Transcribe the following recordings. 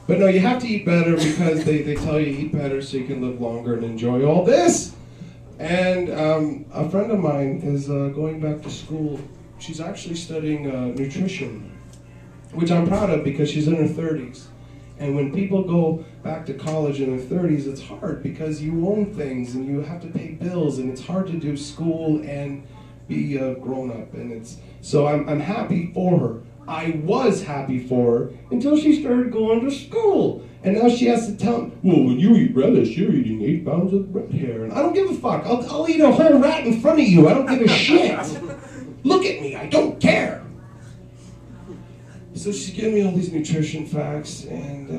But no, you have to eat better because they tell you eat better so you can live longer and enjoy all this. And a friend of mine is going back to school. She's actually studying nutrition, which I'm proud of because she's in her 30s. And when people go back to college in their 30s, it's hard because you own things and you have to pay bills, and it's hard to do school and be a grown-up. And so I'm happy for her. I was happy for her until she started going to school. And now she has to tell me, well, when you eat relish, you're eating 8 pounds of rat hair. And I don't give a fuck. I'll eat a whole rat in front of you. I don't give a shit. Look at me. I don't care. So she's giving me all these nutrition facts, and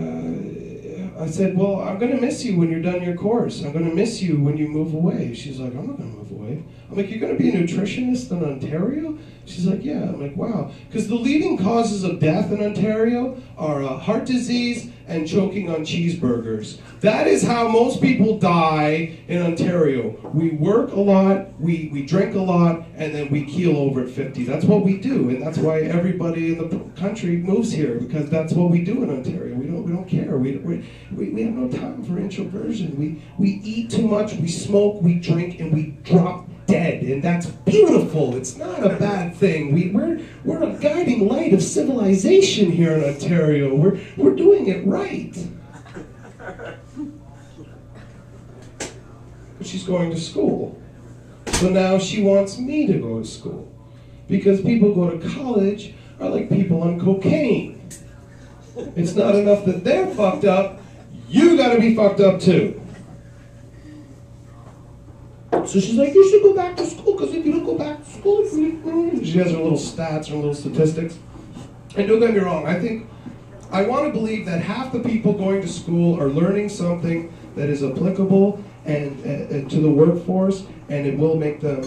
I said, well, I'm going to miss you when you're done your course. I'm going to miss you when you move away. She's like, I'm not going to move away. I'm like, you're going to be a nutritionist in Ontario? She's like, yeah. I'm like, wow. Because the leading causes of death in Ontario are heart disease and choking on cheeseburgers. That is how most people die in Ontario. We work a lot, we drink a lot, and then we keel over at 50. That's what we do, and that's why everybody in the country moves here, because that's what we do in Ontario. We don't care. We have no time for introversion. We eat too much, we smoke, we drink, and we drop dead, and that's beautiful. It's not a bad thing. We're a guiding light of civilization here in Ontario. We're doing it right. But she's going to school. So now she wants me to go to school. Because people go to college are like people on cocaine. It's not enough that they're fucked up, you gotta be fucked up too. So she's like, you should go back to school, because if you don't go back to school, she has her little stats, her little statistics. And don't get me wrong, I want to believe that half the people going to school are learning something that is applicable and to the workforce, and it will make them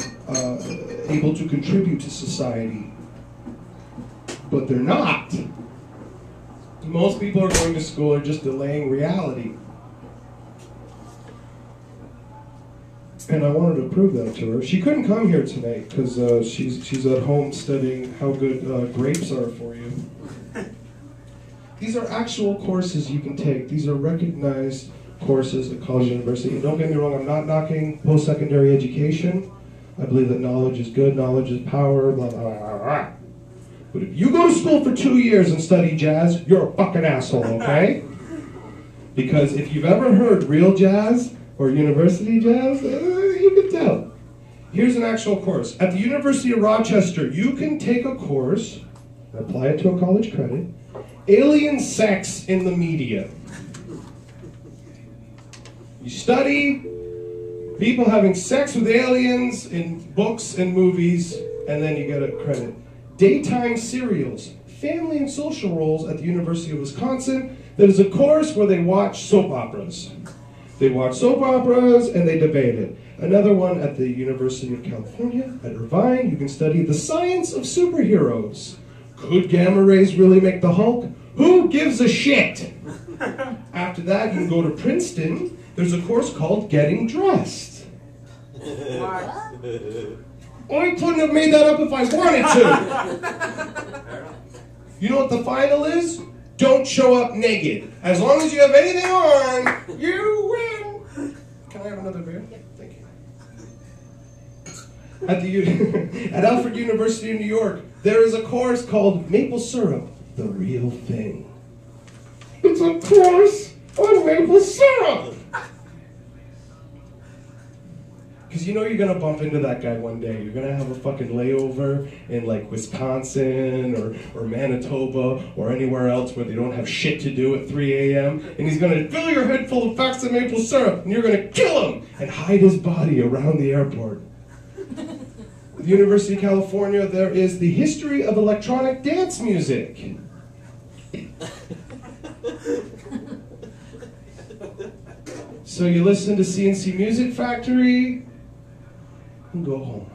able to contribute to society. But they're not. Most people are going to school are just delaying reality. And I wanted to prove that to her. She couldn't come here tonight because she's at home studying how good grapes are for you. These are actual courses you can take. These are recognized courses at college and university. And don't get me wrong, I'm not knocking post-secondary education. I believe that knowledge is good, knowledge is power, blah, blah, blah, blah. But if you go to school for 2 years and study jazz, you're a fucking asshole, okay? Because if you've ever heard real jazz or university jazz, you can tell. Here's an actual course. At the University of Rochester, you can take a course, apply it to a college credit, Alien Sex in the Media. You study people having sex with aliens in books and movies, and then you get a credit. Daytime serials, family and social roles at the University of Wisconsin. That is a course where they watch soap operas. They watch soap operas and they debate it. Another one at the University of California, at Irvine, you can study the science of superheroes. Could gamma rays really make the Hulk? Who gives a shit? After that, you can go to Princeton. There's a course called Getting Dressed. I couldn't have made that up if I wanted to. You know what the final is? Don't show up naked. As long as you have anything on, you win. Can I have another beer? Yeah. Thank you. At Alfred University in New York, there is a course called Maple Syrup, the Real Thing. It's a course on maple syrup. Because you know you're going to bump into that guy one day. You're going to have a fucking layover in like Wisconsin or Manitoba or anywhere else where they don't have shit to do at 3 a.m. And he's going to fill your head full of facts of maple syrup and you're going to kill him and hide his body around the airport. At the University of California, there is the history of electronic dance music. So you listen to CNC Music Factory and go home.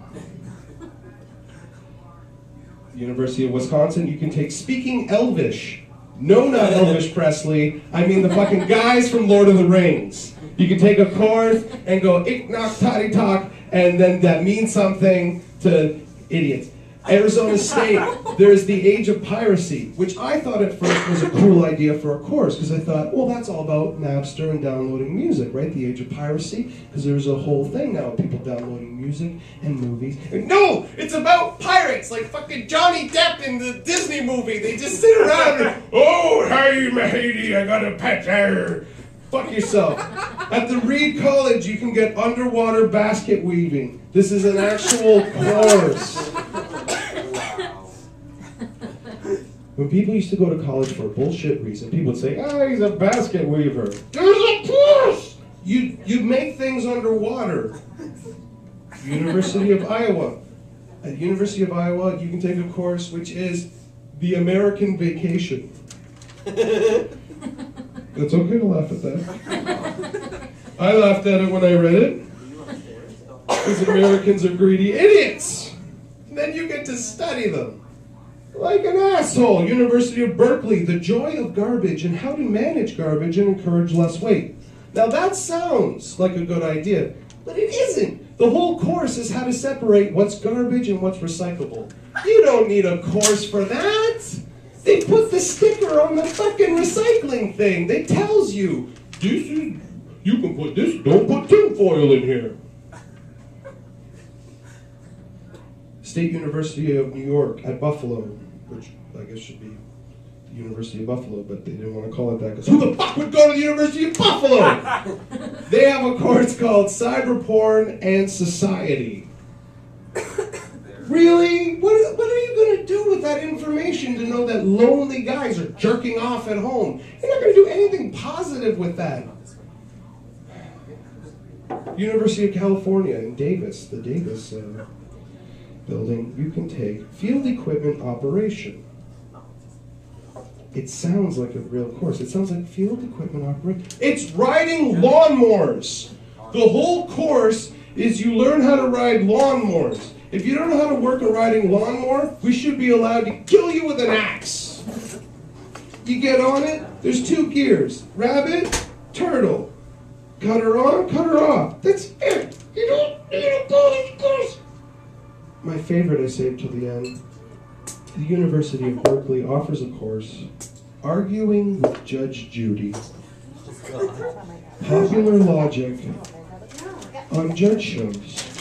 The University of Wisconsin, you can take Speaking Elvish. No, not Elvis Presley. I mean the fucking guys from Lord of the Rings. You can take a course and go ik nok toddy talk, and then that means something to idiots. Arizona State, there's the Age of Piracy, which I thought at first was a cool idea for a course, because I thought, well, that's all about Napster and downloading music, right? The Age of Piracy, because there's a whole thing now of people downloading music and movies. And no, it's about pirates, like fucking Johnny Depp in the Disney movie. They just sit around and, oh, hey, matey, I got a pet there. Fuck yourself. At the Reed College, you can get underwater basket weaving. This is an actual course. When people used to go to college for a bullshit reason, people would say, oh, he's a basket weaver. There's a course! You make things underwater. University of Iowa. At University of Iowa, you can take a course which is the American Vacation. It's okay to laugh at that. I laughed at it when I read it. Because Americans are greedy idiots. And then you get to study them. Like an asshole. University of Berkeley, the joy of garbage and how to manage garbage and encourage less weight. Now that sounds like a good idea, but it isn't. The whole course is how to separate what's garbage and what's recyclable. You don't need a course for that. They put the sticker on the fucking recycling thing that tells you, this is, you can put this, don't put tinfoil in here. State University of New York at Buffalo, which I guess should be the University of Buffalo, but they didn't want to call it that because who the fuck would go to the University of Buffalo? They have a course called Cyber Porn and Society. Really? What are you going to do with that information to know that lonely guys are jerking off at home? You're not going to do anything positive with that. University of California in Davis, the Davis building, you can take field equipment operation. It sounds like a real course. It sounds like field equipment operation. It's riding lawnmowers. The whole course is you learn how to ride lawnmowers. If you don't know how to work a riding lawnmower, we should be allowed to kill you with an axe. You get on it, there's two gears. Rabbit, turtle. Cut her on, cut her off. That's it. You don't need a college course. My favorite I saved till the end. The University of Berkeley offers a course, Arguing with Judge Judy. Popular logic on judge shows.